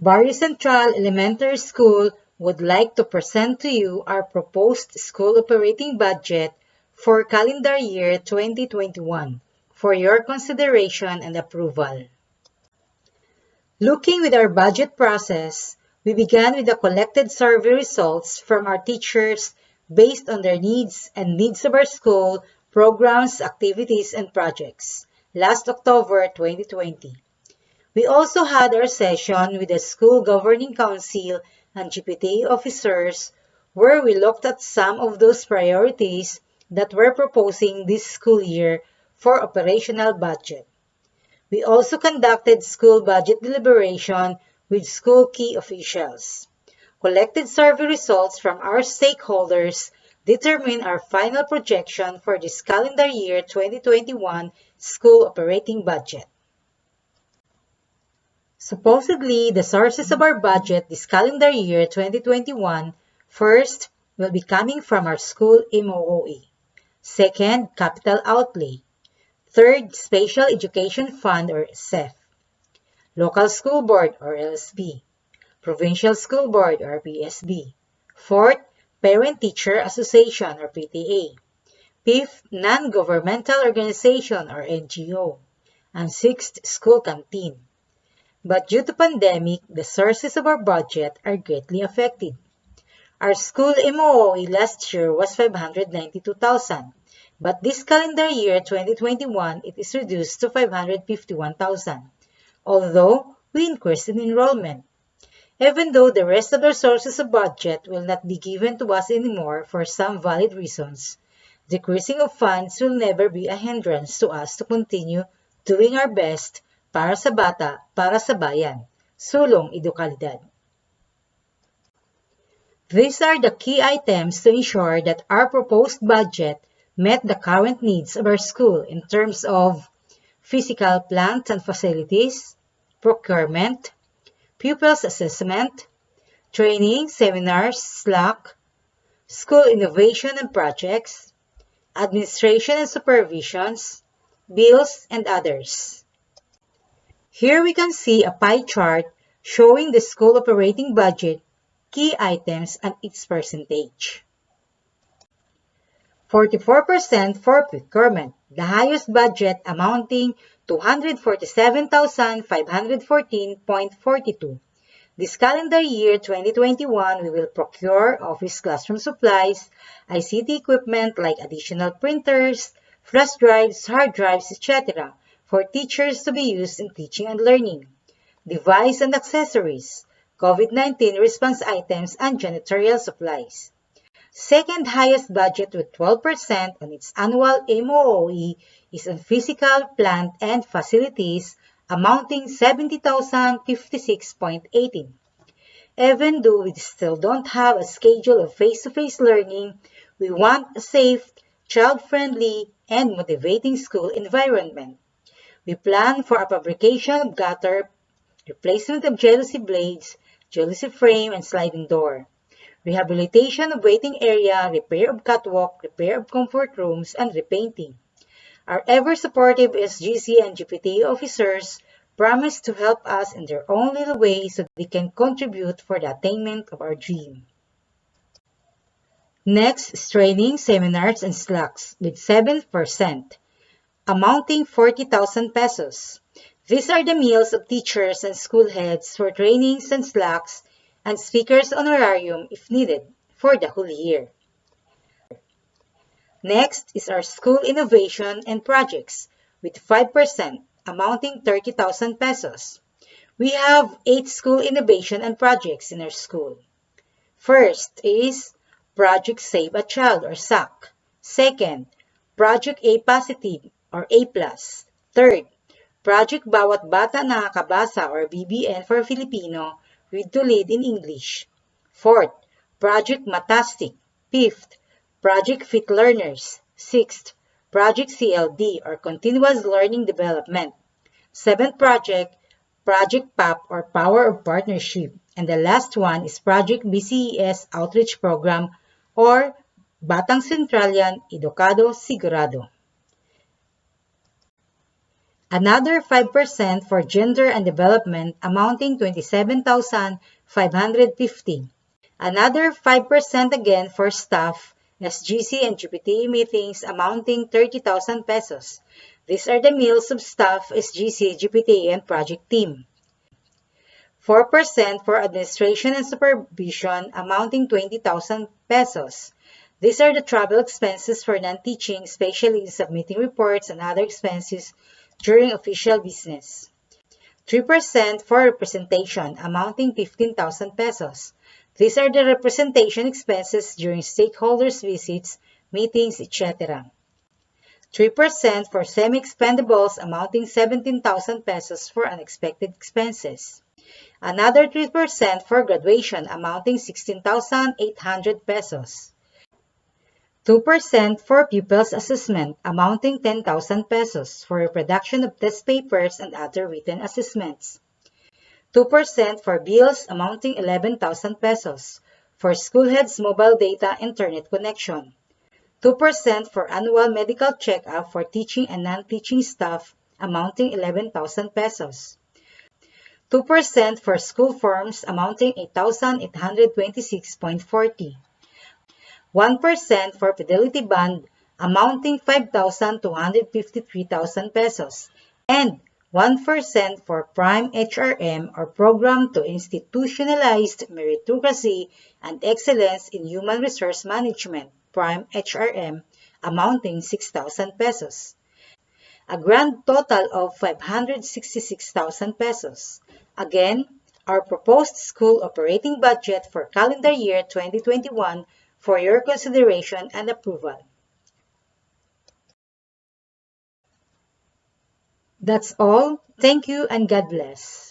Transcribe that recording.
Barrio Central Elementary School would like to present to you our proposed school operating budget for calendar year 2021 for your consideration and approval. Looking with our budget process, we began with the collected survey results from our teachers based on their needs and needs of our school, programs, activities, and projects last October 2020. We also had our session with the School Governing Council and GPT officers where we looked at some of those priorities that we're proposing this school year for operational budget. We also conducted school budget deliberation with school key officials. Collected survey results from our stakeholders determine our final projection for this calendar year 2021 school operating budget. Supposedly, the sources of our budget this calendar year 2021, first, will be coming from our school MOOE. Second, capital outlay. Third, Special Education Fund or SEF. Local School Board or LSB. Provincial School Board or PSB. Fourth, Parent-Teacher Association or PTA. Fifth, Non-Governmental Organization or NGO. And sixth, School Canteen. But due to pandemic, the sources of our budget are greatly affected. Our school MOOE last year was 592,000, but this calendar year 2021 it is reduced to 551,000, although we increased in enrollment. Even though the rest of our sources of budget will not be given to us anymore for some valid reasons, decreasing of funds will never be a hindrance to us to continue doing our best para sa bata, para sa bayan. Sulong Edukalidad. These are the key items to ensure that our proposed budget met the current needs of our school in terms of physical plant and facilities, procurement, pupils assessment, training, seminars, Slack, school innovation and projects, administration and supervisions, bills, and others. Here we can see a pie chart showing the school operating budget, key items, and its percentage. 44% for procurement, the highest budget amounting to 147,514.42. This calendar year 2021, we will procure office classroom supplies, ICT equipment like additional printers, flash drives, hard drives, etc. for teachers to be used in teaching and learning, device and accessories, COVID-19 response items, and janitorial supplies. Second highest budget with 12% on its annual MOOE is on physical, plant, and facilities amounting 70,056.18. Even though we still don't have a schedule of face-to-face learning, we want a safe, child-friendly, and motivating school environment. We plan for a fabrication of gutter, replacement of jealousy blades, jealousy frame, and sliding door, rehabilitation of waiting area, repair of catwalk, repair of comfort rooms, and repainting. Our ever-supportive SGC and GPT officers promise to help us in their own little way so they can contribute for the attainment of our dream. Next is training, seminars, and slacks with 7%, amounting 40,000 pesos. These are the meals of teachers and school heads for trainings and slacks and speakers honorarium if needed for the whole year. Next is our school innovation and projects with 5%, amounting 30,000 pesos. We have 8 school innovation and projects in our school. First is Project Save a Child or SAC. Second, Project A Positive or A+. Third, Project Bawat Bata Nakakabasa or BBN for Filipino, Read to Lead in English. Fourth, Project Matastic. Fifth, Project Fit Learners. Sixth, Project CLD or Continuous Learning Development. Seventh project, Project PAP or Power of Partnership. And the last one is Project BCES Outreach Program or Batang Centralian Educado Sigurado. Another 5% for gender and development amounting 27,550. Another 5% again for staff, SGC and GPTE meetings amounting 30,000 pesos. These are the meals of staff, SGC, GPTE, and project team. 4% for administration and supervision amounting 20,000 pesos. These are the travel expenses for non-teaching, especially in submitting reports and other expenses during official business. 3% for representation amounting 15,000 pesos. These are the representation expenses during stakeholders' visits, meetings, etc. 3% for semi-expendables amounting 17,000 pesos for unexpected expenses. Another 3% for graduation amounting 16,800 pesos. 2% for pupils assessment amounting 10,000 pesos for reproduction of test papers and other written assessments. 2% for bills amounting 11,000 pesos for school heads' mobile data internet connection. 2% for annual medical checkup for teaching and non-teaching staff amounting 11,000 pesos. 2% for school forms amounting 8,826.40. 1% for fidelity bond amounting 5,253,000 pesos. And 1% for Prime HRM or Program to Institutionalize Meritocracy and Excellence in Human Resource Management, Prime HRM, amounting 6,000 pesos. A grand total of 566,000 pesos. Again, our proposed school operating budget for calendar year 2021 for your consideration and approval. That's all. Thank you and God bless.